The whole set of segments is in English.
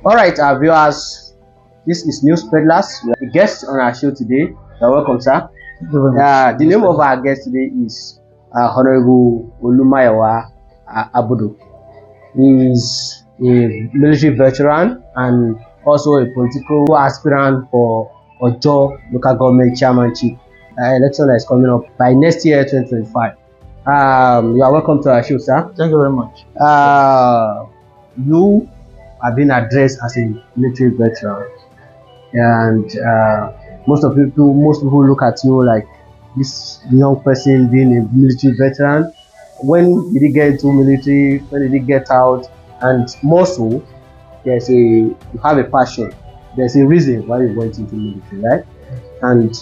All right, our viewers, this is News Peddlers. We have a guest on our show today. You're welcome, sir. The name of our guest today is Honorable Olumayowa Abudu. He is a military veteran and also a political aspirant for Ojo local government chairmanship election that is coming up by next year, 2025. You are welcome to our show, sir. Thank you very much. You have been addressed as a military veteran, and most people look at you like this young person being a military veteran. When did he get into military? When did he get out? And more so, you have a passion. There's a reason why you went into military, right? And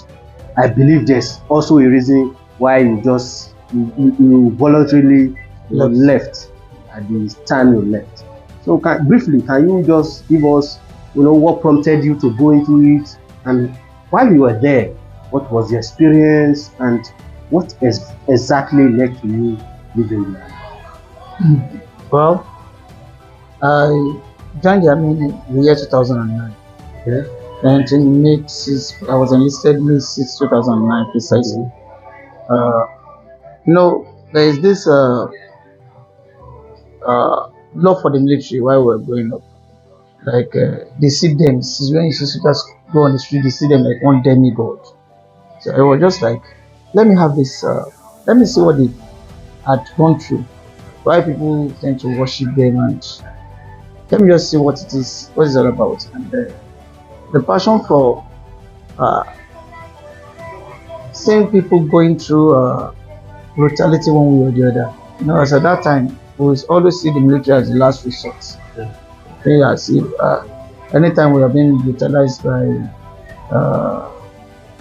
I believe there's also a reason why you voluntarily left at the time you left. So briefly, can you just give us, what prompted you to go into it, and while you were there, what was the experience, and what exactly led to you leaving there? Well, I joined the army in the year 2009. Okay. And in May 6, I was enlisted May 6, 2009 precisely. There is this love for the military while we were growing up. Like they see them, when you see soldiers go on the street, they see them like one demigod. So I was just like, let me have this, let me see what they had gone through, why people tend to worship them, and let me just see what it's all about. And the passion for seeing people going through brutality one way or the other. As at that time, we always see the military as the last resort. Yeah. As if anytime we are being brutalized by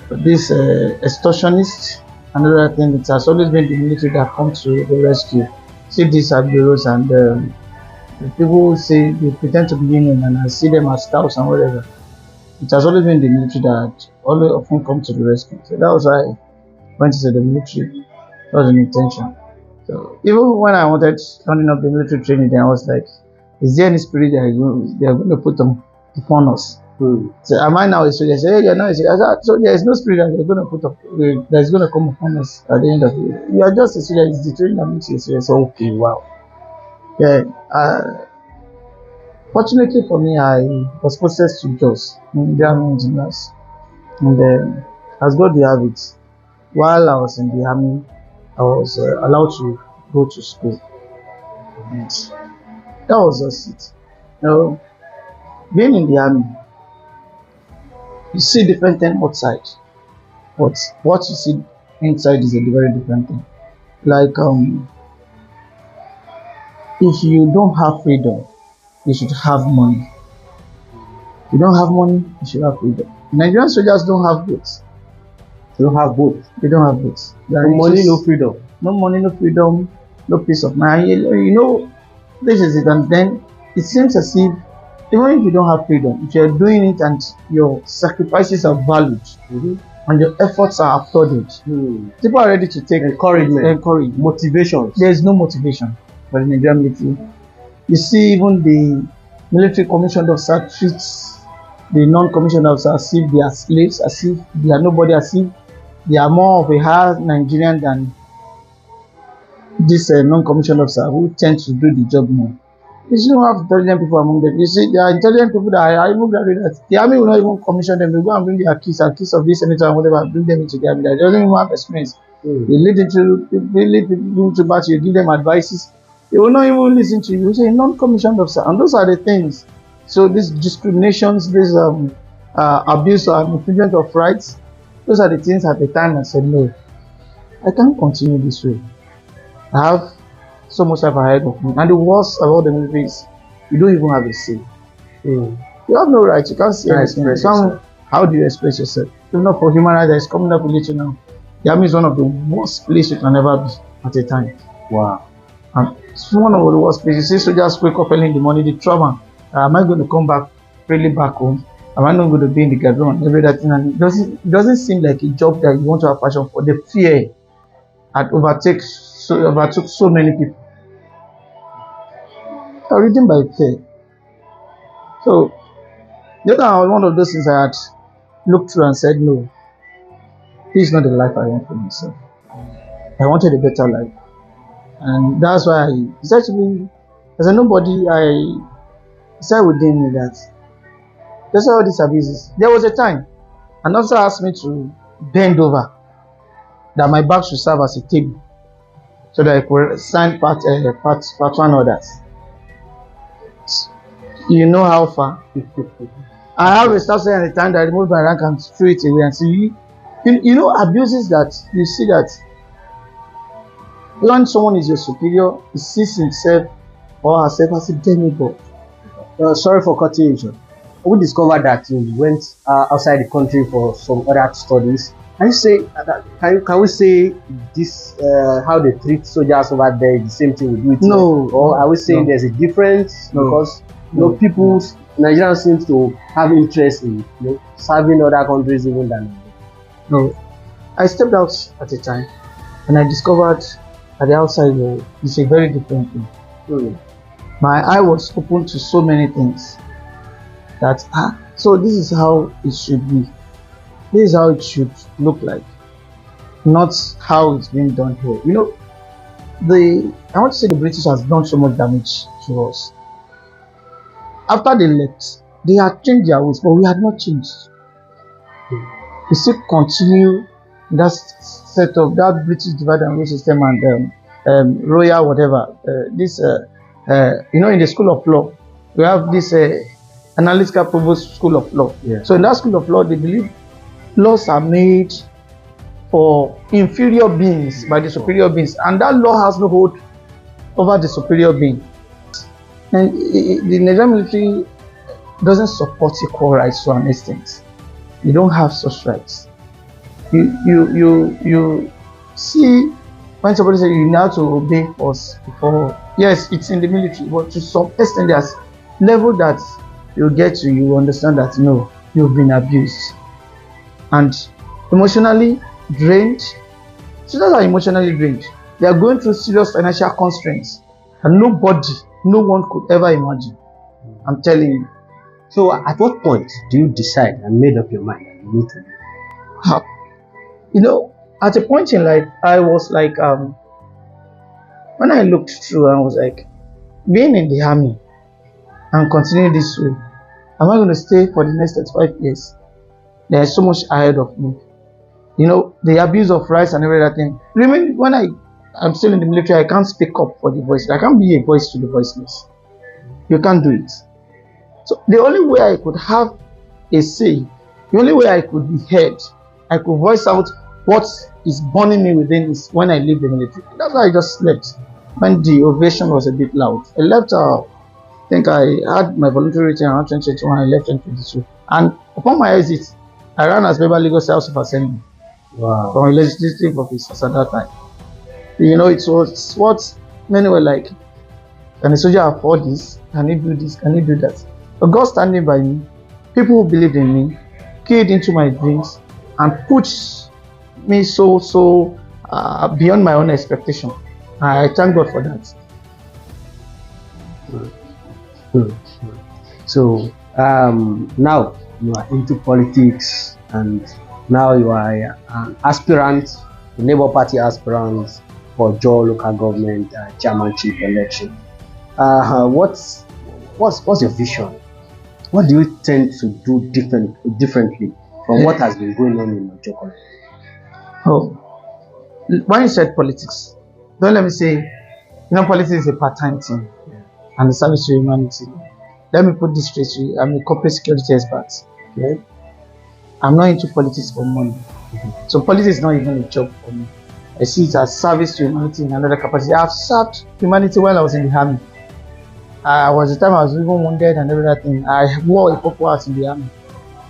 this extortionist, another thing, it has always been the military that comes to the rescue. See these bureaus, and the people say they pretend to be union, and I see them as scouts and whatever. It has always been the military that always often come to the rescue. So that was why I went into the military. That was an intention. So even when I wanted turning up the military training, then I was like, is there any spirit that they are going to put upon us? So am I now a soldier? I say, hey, you're not a soldier. So there is no spirit that they're going to put up, that is going to come upon us at the end of the year. You are just a soldier. It's the training that makes you a soldier. So okay, wow. Yeah. Fortunately for me, I was posted to JOS in the army engineers, and then as God will have it, while I was in the army, I was allowed to go to school. And that was just it. Being in the army, you see different things outside, but what you see inside is a very different thing. Like if you don't have freedom, you should have money. If you don't have money, you should have freedom. Nigerian soldiers don't have both. They don't have both. They don't have both. No money, no freedom. No money, no freedom, no peace of mind. This is it. And then it seems as if even if you don't have freedom, if you're doing it and your sacrifices are valued, and your efforts are applauded, people are ready to take encouragement, motivation. There is no motivation for the Nigerian military. You see, even the military commissioned officer treats the non-commissioned officer as if they are slaves, as if they are nobody, as if they are more of a hard Nigerian than this non-commissioned officer who tend to do the job more. You see, don't have intelligent people among them. You see, there are intelligent people that are even graduated. The army will not even commission them. They go and bring their keys and keys of this senator and whatever, bring them into the army. They don't even have experience. They lead people into battle. You give them advices. They will not even listen to you. You say non-commissioned officer, and those are the things. So these discriminations, this abuse or infringement of rights, those are the things at the time I said, no, I can't continue this way. I have so much life ahead of me. And the worst about the military is you don't even have a say. You have no right. You can't say anything. How do you express yourself? Even not for human rights that is coming up with you now. The army is one of the worst places you can ever be at a time. Wow. And it's one of the worst places. You see soldiers wake up early in the morning, the trauma. Am I going to come back freely back home? Am I not going to be in the garden? Everything. And it doesn't seem like a job that you want to have passion for. The fear had overtook so many people. Reading by fear. So the other one of those things I had looked through and said, no, this is not the life I want for myself. I wanted a better life. And that's why I decided to be, as a nobody, I decided within me that there's all these abuses. There was a time an officer asked me to bend over, that my back should serve as a table, so that I could sign part one orders. You know how far. I have a staff saying at the time that I removed my rank and threw it away and see you know abuses that you see that when someone is your superior, he sees himself or herself as a demigod. Sorry for cutting you short. We discovered that you went outside the country for some other studies. Can you say can we say this how they treat soldiers over there is the same thing we do it? No. Or are we saying there's a difference because people Nigerians seem to have interest in serving other countries even than No. I stepped out at a time and I discovered at the outside world it's a very different thing. My eye was open to so many things that so this is how it should be. This is how it should look like, not how it's being done here. You know, I want to say the British has done so much damage to us. After they left, they had changed their ways, but we had not changed. We still continue that set of that British divide and rule system and royal whatever. In the school of law, we have this analytical provost school of law. Yeah. So in that school of law, they believe laws are made for inferior beings by the superior beings, and that law has no hold over the superior being. And the Nigerian military doesn't support equal rights to an extent. You don't have such rights. You see when somebody says you have to obey us before. Yes, it's in the military, but to some extent there's level that you get to, you understand that no, you've been abused and emotionally drained. Students are emotionally drained. They are going through serious financial constraints and no one could ever imagine. I'm telling you. So at what point do you decide and made up your mind that you need to do? You know, at a point in life, I was like, when I looked through, I was like, being in the army and continue this way, am I going to stay for the next 35 years? There's so much ahead of me. You know, the abuse of rights and every other thing. Remember, when I'm still in the military, I can't speak up for the voiceless. I can't be a voice to the voiceless. You can't do it. So the only way I could have a say, the only way I could be heard, I could voice out what is burning me within is when I leave the military. That's why I just slept when the ovation was a bit loud. I left, I think I had my voluntary return around 2021, I left 2022. And upon my exit, I ran as member Lagos House of Assembly. Wow. From a legislative office at that time. You know, it was what many were like, can a soldier afford this? Can he do this? Can he do that? But God standing by me, people who believed in me, keyed into my dreams, and pushed me so beyond my own expectation. I thank God for that. So now you are into politics, and now you are an aspirant, the Labour Party aspirant for Joe local government chairmanship election. What's your vision? What do you tend to do differently from what has been going on in Ojo? Oh, when you said politics, don't let me say, politics is a part-time thing and the service to humanity. Let me put this straight to you. I'm a corporate security expert. Okay? I'm not into politics for money. So politics is not even a job for me. I see it as service to humanity in another capacity. I've served humanity while I was in the army. I was the time I was even wounded and everything. I wore a purple hat in the army.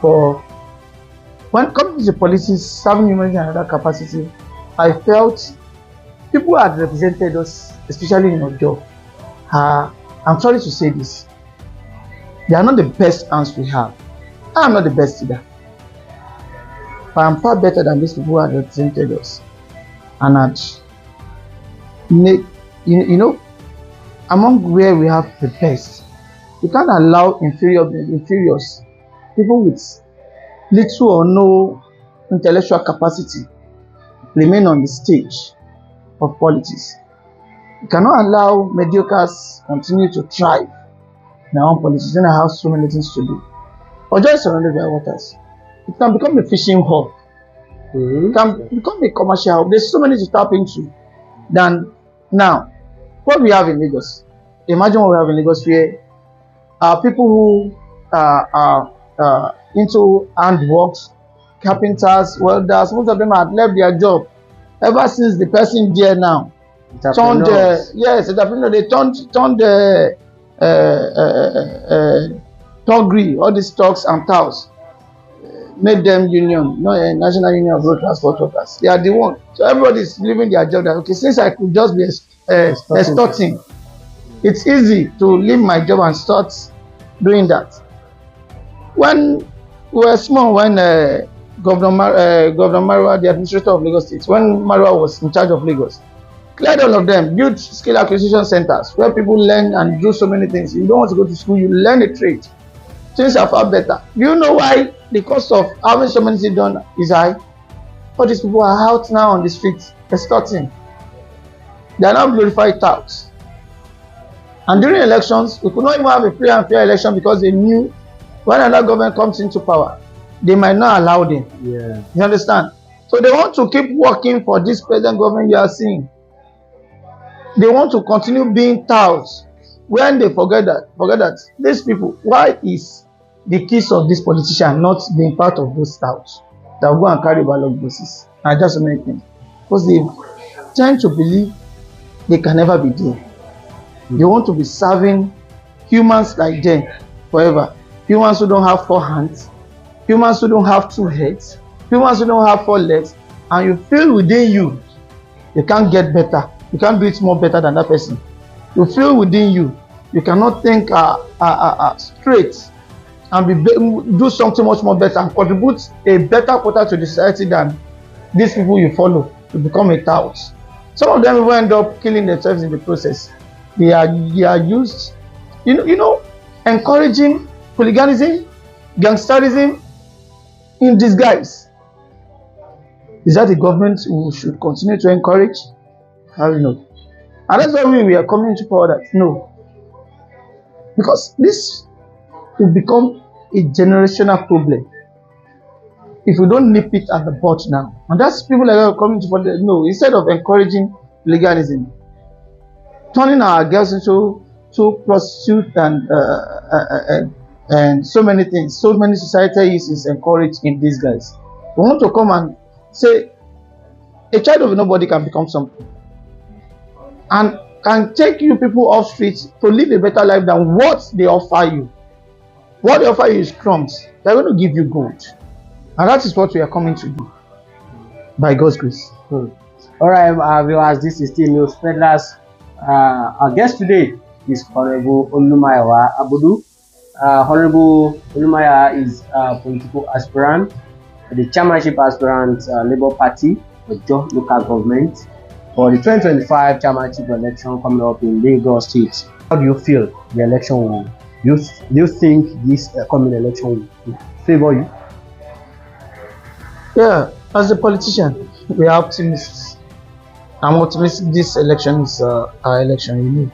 But when it comes to politics, serving humanity in another capacity, I felt people had represented us, especially in Ojo. I'm sorry to say this. They are not the best hands we have. I am not the best either. But I'm far better than these people who have represented us. And among where we have the best, You can't allow inferiors, people with little or no intellectual capacity, remain on the stage of politics. You cannot allow mediocres continue to thrive in our own politics when I have so many things to do. Or just surrounded by waters. It can become a fishing hub. It can become a commercial hub. There's so many to tap into than now. What we have in Lagos, imagine what we have in Lagos where people who are into handworks, carpenters, welders, most of them have left their job ever since the person there now turned they turned Togri, all these talks and towels, made them union, not a national union of road transport workers. They are the one. So everybody is leaving their job. That okay, since I could just be extorting, it's easy to leave my job and start doing that. When we were small, when Governor Manoah, the administrator of Lagos State, when Manoah was in charge of Lagos, cleared all of them, built skill acquisition centers where people learn and do so many things. You don't want to go to school, you learn a trade. Things are far better. Do you know why the cost of having so many things done is high? All these people are out now on the streets extorting. They are now glorified touts. And during elections, we could not even have a free and fair election because they knew when another government comes into power, they might not allow them. Yeah. You understand? So they want to keep working for this present government you are seeing. They want to continue being touts when they forget that these people, why is the case of this politician not being part of those touts that will go and carry ballot boxes and just so many things? Because they tend to believe they can never be there. They want to be serving humans like them forever. Humans who don't have 4 hands, humans who don't have 2 heads, humans who don't have 4 legs, and you feel within you can't get better. You can't do it more better than that person. You feel within you cannot think straight and do something much more better and contribute a better quota to the society than these people you follow to become a tout. Some of them will end up killing themselves in the process. They are used, encouraging hooliganism, gangsterism in disguise. Is that the government we should continue to encourage? How do you know? And that's why we are coming into power that no. Because this will become a generational problem if we don't nip it at the bud now. And that's people like that coming to power. No, instead of encouraging legalism, turning our girls into prostitutes and so many things, so many societal uses encouraged in these guys. We want to come and say a child of nobody can become something and can take you people off streets to live a better life than what they offer you. What they offer you is crumbs. They're going to give you gold. And that is what we are coming to do by God's grace. All right, viewers, this is still News Peddlers. Our guest today is Honorable Olumayowa-Abudu. Honorable Olumayowa is a political aspirant, the chairmanship aspirant, Labour Party for Joe local government for the 2025 chairmanship election coming up in Lagos State. How do you feel the election will? Do you think this coming election will favor you? Yeah, as a politician, we are optimists. I'm optimistic this election is our election.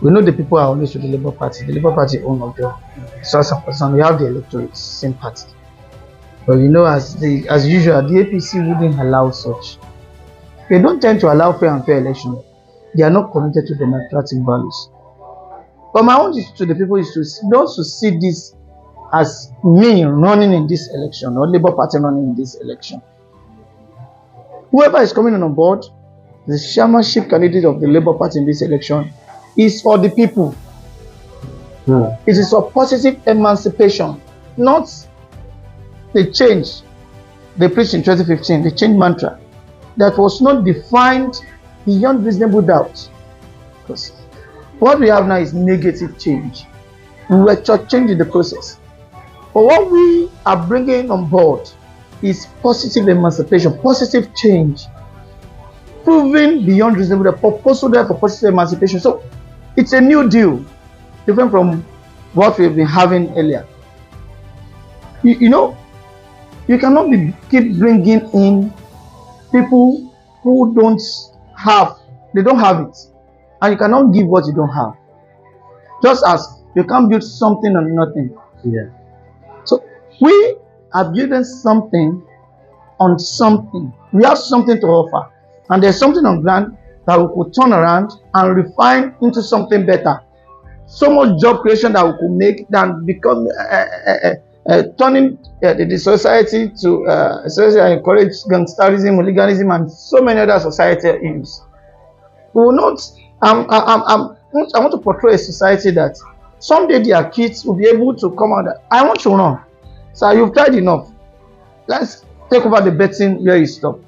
We know the people are always with the Labour Party. The Labour Party own of the source of person. We have the electorate, same party. But as usual, the APC wouldn't allow such. They don't tend to allow fair and fair election. They are not committed to democratic values. But my own to the people is not to see this as me running in this election or Labour Party running in this election. Whoever is coming on board, the chairmanship candidate of the Labour Party in this election is for the people. It is for positive emancipation, not the change they preached in 2015, the change mantra that was not defined beyond reasonable doubt. Because what we have now is negative change. We were changing the process. But what we are bringing on board is positive emancipation, positive change, proven beyond reasonable doubt, proposal there for positive emancipation. So it's a new deal, different from what we've been having earlier. You know, you cannot keep bringing in people who don't have it, and you cannot give what you don't have. Just as you can't build something on nothing. Yeah. So we are building something on something. We have something to offer, and there's something on ground that we could turn around and refine into something better. So much job creation that we could make than become turning the society to encourage gangsterism, hooliganism, and so many other societal ills. We will not. I want to portray a society that someday their kids will be able to come out. I want to run. So you've tried enough. Let's take over the betting where you stop.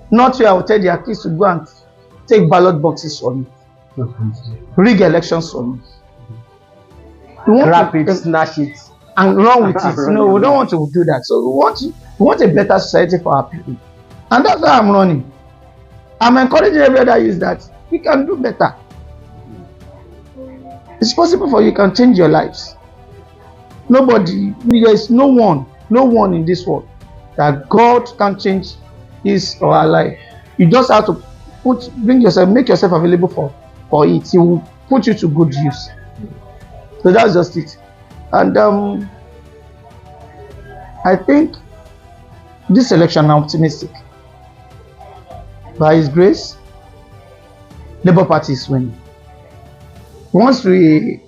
Not where I will tell their kids to go and take ballot boxes for me, rig elections for me. We want Grab it, snatch it, and run with it. No, we don't want to do that. So we want a better society for our people, and that's why I'm running. I'm encouraging every other youth that we can do better. It's possible for you can change your lives. Nobody, there is no one in this world that God can change his or her life. You just have to make yourself available for it. He will put you to good use. So that's just it. And I think this election, I'm optimistic. By his grace, Labour Party is winning. Once we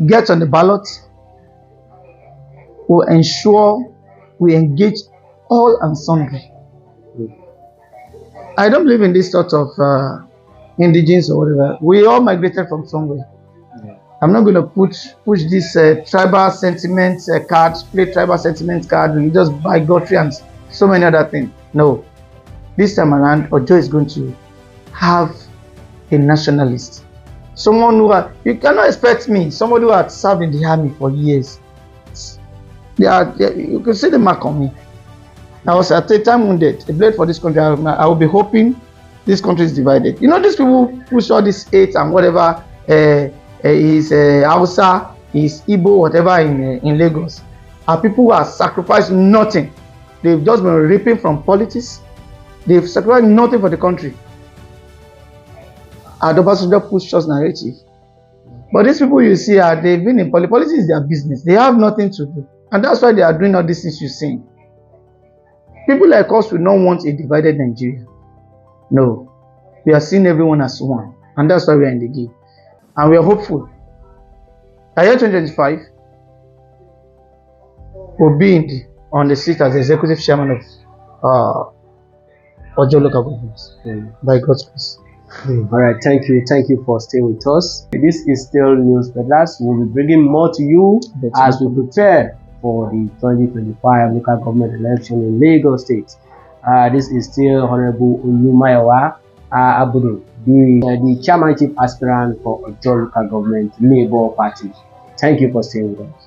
get on the ballot, we'll ensure we engage all and sundry. I don't believe in this sort of indigenous or whatever. We all migrated from somewhere. Yeah. I'm not going to push this tribal sentiment card, play tribal sentiment card, religious bigotry and so many other things. No. This time around, Ojo is going to have a nationalist. Someone you cannot expect me, somebody who had served in the army for years. You can see the mark on me. I was at a time wounded. A blade for this country. I will be hoping this country is divided. You know, these people who saw this hate and whatever is Hausa, is Igbo, whatever in Lagos, are people who have sacrificed nothing. They've just been reaping from politics. They've sacrificed nothing for the country. Adobasojo pushed us narrative. But these people you see, they've been in politics. Politics is their business. They have nothing to do. And that's why they are doing all these things you see. People like us will not want a divided Nigeria. No. We are seeing everyone as one. And that's why we are in the game. And we are hopeful. By year 2025, we'll be on the seat as the executive chairman of Ojo local government. By God's grace. All right, thank you for staying with us. This is still News Peddlers. We'll be bringing more to you as we prepare for the 2025 local government election in Lagos State. This is still Honorable Olumayowa Abudu, the chairmanship aspirant for Ojo local government Labour Party. Thank you for staying with us.